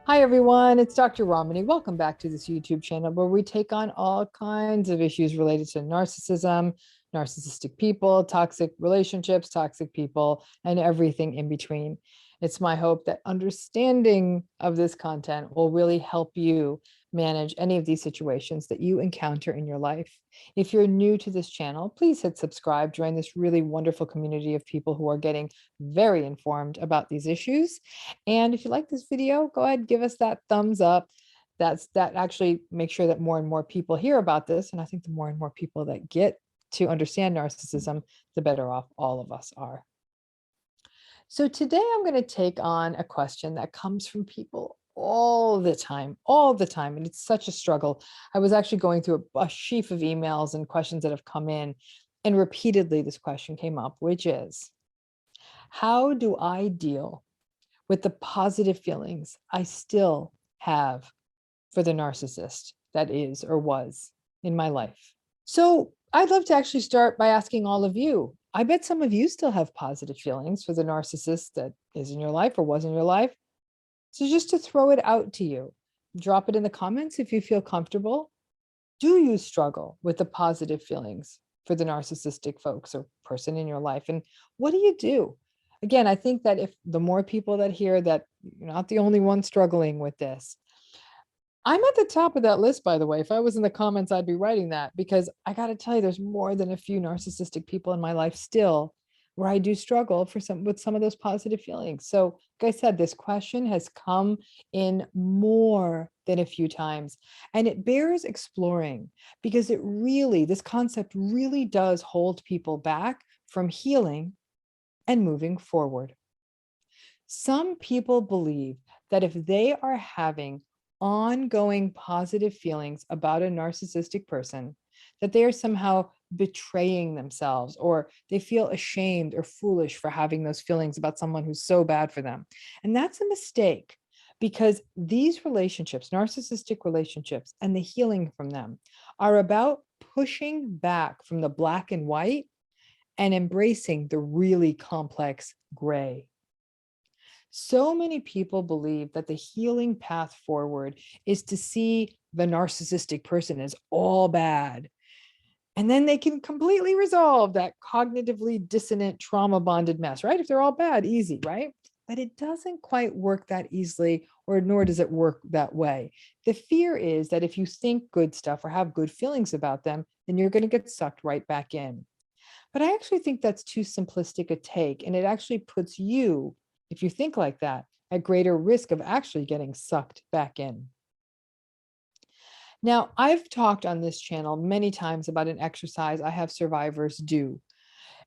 Hi, everyone. It's Dr. Ramani. Welcome back to this YouTube channel where we take on all kinds of issues related to narcissism, narcissistic people, toxic relationships, toxic people, and everything in between. It's my hope that understanding of this content will really help you manage any of these situations that you encounter in your life. If you're new to this channel, please hit subscribe, join this really wonderful community of people who are getting very informed about these issues. And if you like this video, go ahead, give us that thumbs up. That actually makes sure that more and more people hear about this. And I think the more and more people that get to understand narcissism, the better off all of us are. So today I'm going to take on a question that comes from people all the time. And it's such a struggle. I was actually going through a sheaf of emails and questions that have come in, and repeatedly this question came up, which is, how do I deal with the positive feelings I still have for the narcissist that is or was in my life? So I'd love to actually start by asking all of you. I bet some of you still have positive feelings for the narcissist that is in your life or was in your life. So just to throw it out to you, drop it in the comments if you feel comfortable. Do you struggle with the positive feelings for the narcissistic folks or person in your life? And what do you do? Again, I think that if the more people that hear that you're not the only one struggling with this. I'm at the top of that list, by the way. If I was in the comments, I'd be writing that, because I got to tell you, there's more than a few narcissistic people in my life still where I do struggle with some of those positive feelings. So, like I said, this question has come in more than a few times, and it bears exploring, because this concept really does hold people back from healing and moving forward. Some people believe that if they are having ongoing positive feelings about a narcissistic person, that they are somehow betraying themselves, or they feel ashamed or foolish for having those feelings about someone who's so bad for them. And that's a mistake, because these relationships, narcissistic relationships, and the healing from them are about pushing back from the black and white and embracing the really complex gray. So many people believe that the healing path forward is to see the narcissistic person as all bad. And then they can completely resolve that cognitively dissonant, trauma bonded mess, right? If they're all bad, easy, right? But it doesn't quite work that easily, or nor does it work that way. The fear is that if you think good stuff or have good feelings about them, then you're going to get sucked right back in. But I actually think that's too simplistic a take. And it actually puts you, if you think like that, at greater risk of actually getting sucked back in. Now, I've talked on this channel many times about an exercise I have survivors do.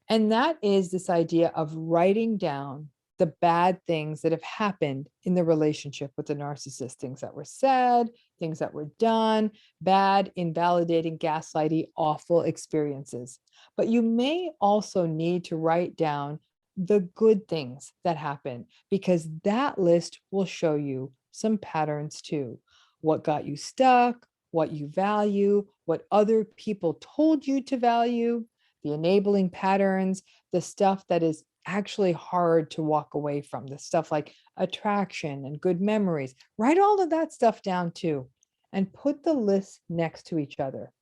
And that is this idea of writing down the bad things that have happened in the relationship with the narcissist, things that were said, things that were done, bad, invalidating, gaslighty, awful experiences. But you may also need to write down the good things that happen, because that list will show you some patterns too. What got you stuck, what you value, what other people told you to value, the enabling patterns, the stuff that is actually hard to walk away from, the stuff like attraction and good memories. Write all of that stuff down too, and put the lists next to each other.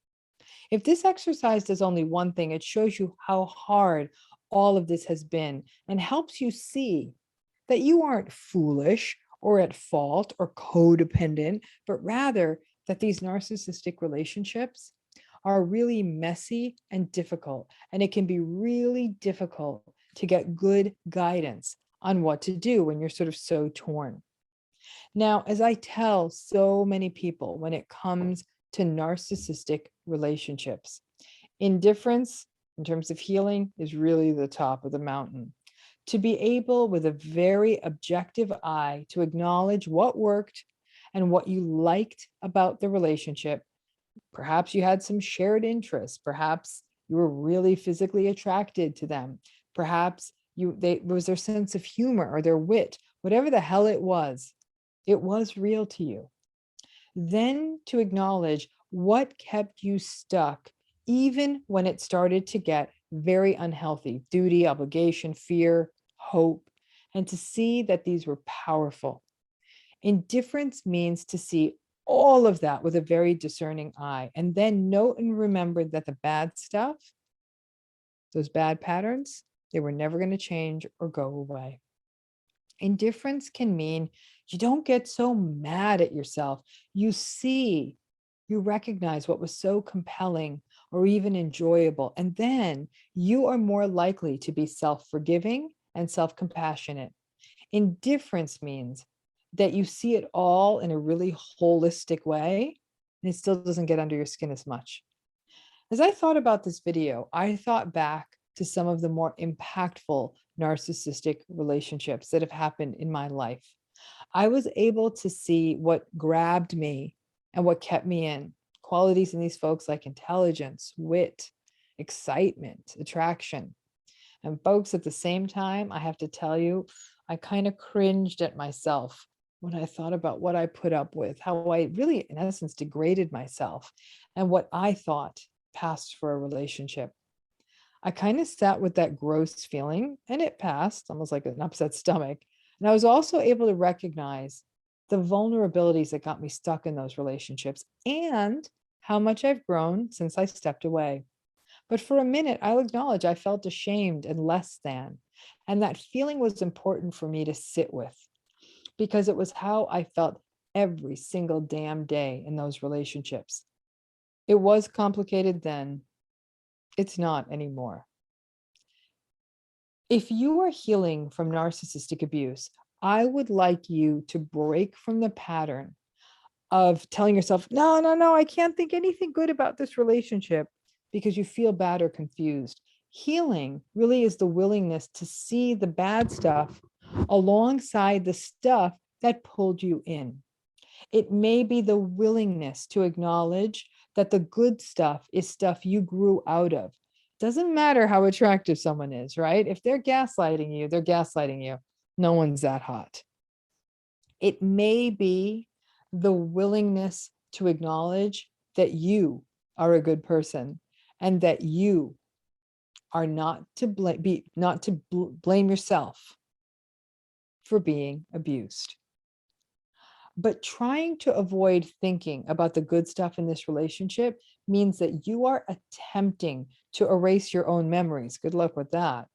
If this exercise does only one thing, it shows you how hard all of this has been, and helps you see that you aren't foolish or at fault or codependent, but rather that these narcissistic relationships are really messy and difficult. And it can be really difficult to get good guidance on what to do when you're sort of so torn. Now, as I tell so many people when it comes to narcissistic relationships, indifference in terms of healing is really the top of the mountain. To be able, with a very objective eye, to acknowledge what worked and what you liked about the relationship. Perhaps you had some shared interests. Perhaps you were really physically attracted to them. Perhaps was their sense of humor or their wit, whatever the hell it was real to you. Then to acknowledge what kept you stuck, even when it started to get very unhealthy: duty, obligation, fear, hope, and to see that these were powerful. Indifference means to see all of that with a very discerning eye, and then note and remember that the bad stuff, those bad patterns, they were never going to change or go away. Indifference can mean you don't get so mad at yourself. You see, you recognize what was so compelling or even enjoyable, and then you are more likely to be self-forgiving and self-compassionate. Indifference means that you see it all in a really holistic way, and it still doesn't get under your skin as much. As I thought about this video, I thought back to some of the more impactful narcissistic relationships that have happened in my life. I was able to see what grabbed me and what kept me in. Qualities in these folks like intelligence, wit, excitement, attraction. And folks, at the same time, I have to tell you, I kind of cringed at myself when I thought about what I put up with, how I really, in essence, degraded myself and what I thought passed for a relationship. I kind of sat with that gross feeling and it passed, almost like an upset stomach. And I was also able to recognize the vulnerabilities that got me stuck in those relationships and how much I've grown since I stepped away. But for a minute, I'll acknowledge I felt ashamed and less than. And that feeling was important for me to sit with because it was how I felt every single damn day in those relationships. It was complicated then. It's not anymore. If you are healing from narcissistic abuse, I would like you to break from the pattern of telling yourself, no, no, no, I can't think anything good about this relationship because you feel bad or confused. Healing really is the willingness to see the bad stuff alongside the stuff that pulled you in. It may be the willingness to acknowledge that the good stuff is stuff you grew out of. Doesn't matter how attractive someone is, right? If they're gaslighting you, they're gaslighting you. No one's that hot. It may be the willingness to acknowledge that you are a good person and that you are not to blame yourself for being abused. But trying to avoid thinking about the good stuff in this relationship means that you are attempting to erase your own memories. Good luck with that.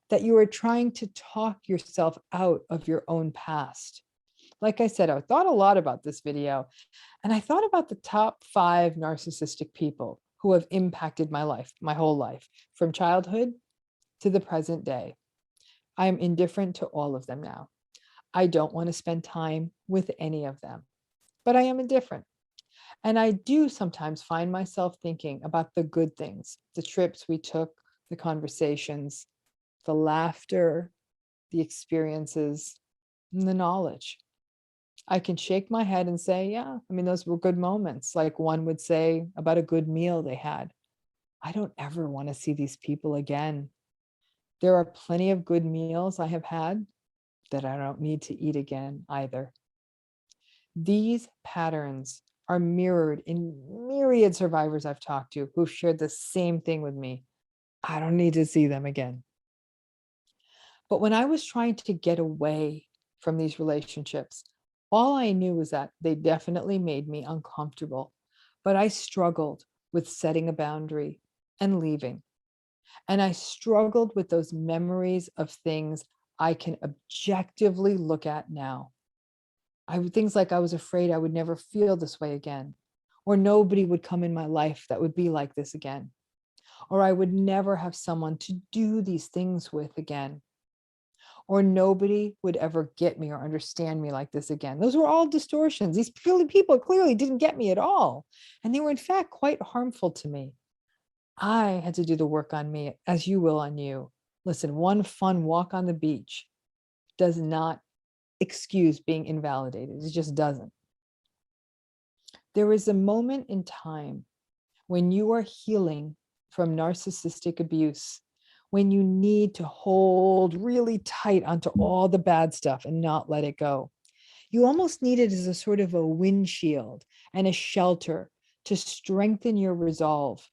That you are trying to talk yourself out of your own past. Like I said, I thought a lot about this video, and I thought about the top 5 narcissistic people who have impacted my life, my whole life, from childhood to the present day. I am indifferent to all of them now. I don't want to spend time with any of them, but I am indifferent. And I do sometimes find myself thinking about the good things, the trips we took, the conversations, the laughter, the experiences, and the knowledge. I can shake my head and say, yeah, I mean, those were good moments. Like one would say about a good meal they had. I don't ever want to see these people again. There are plenty of good meals I have had that I don't need to eat again either. These patterns are mirrored in myriad survivors I've talked to who've shared the same thing with me. I don't need to see them again. But when I was trying to get away from these relationships, all I knew was that they definitely made me uncomfortable, but I struggled with setting a boundary and leaving. And I struggled with those memories of things I can objectively look at now. Things like I was afraid I would never feel this way again, or nobody would come in my life that would be like this again, or I would never have someone to do these things with again, or nobody would ever get me or understand me like this again. Those were all distortions. These people clearly didn't get me at all, and they were in fact quite harmful to me. I had to do the work on me, as you will on you. Listen, one fun walk on the beach does not excuse being invalidated. It just doesn't. There is a moment in time when you are healing from narcissistic abuse, when you need to hold really tight onto all the bad stuff and not let it go. You almost need it as a sort of a windshield and a shelter to strengthen your resolve,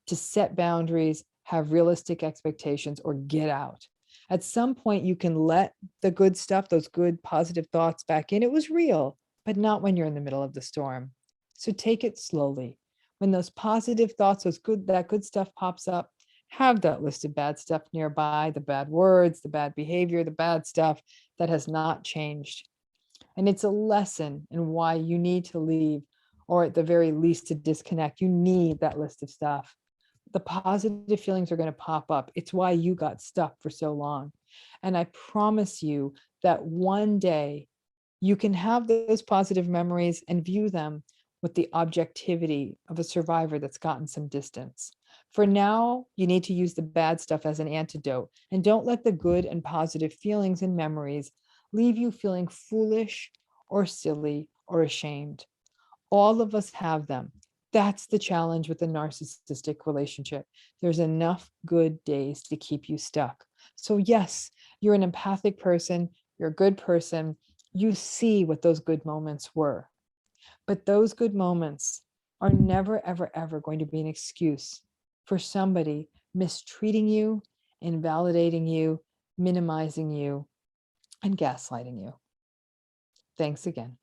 to set boundaries, have realistic expectations, or get out. At some point, you can let the good stuff, those good positive thoughts back in. It was real, but not when you're in the middle of the storm. So take it slowly. When those positive thoughts, that good stuff pops up, have that list of bad stuff nearby, the bad words, the bad behavior, the bad stuff that has not changed. And it's a lesson in why you need to leave, or at the very least to disconnect. You need that list of stuff. The positive feelings are going to pop up. It's why you got stuck for so long. And I promise you that one day you can have those positive memories and view them with the objectivity of a survivor that's gotten some distance. For now, you need to use the bad stuff as an antidote, and don't let the good and positive feelings and memories leave you feeling foolish or silly or ashamed. All of us have them. That's the challenge with a narcissistic relationship. There's enough good days to keep you stuck. So, yes, you're an empathic person, you're a good person. You see what those good moments were. But those good moments are never, ever, ever going to be an excuse for somebody mistreating you, invalidating you, minimizing you, and gaslighting you. Thanks again.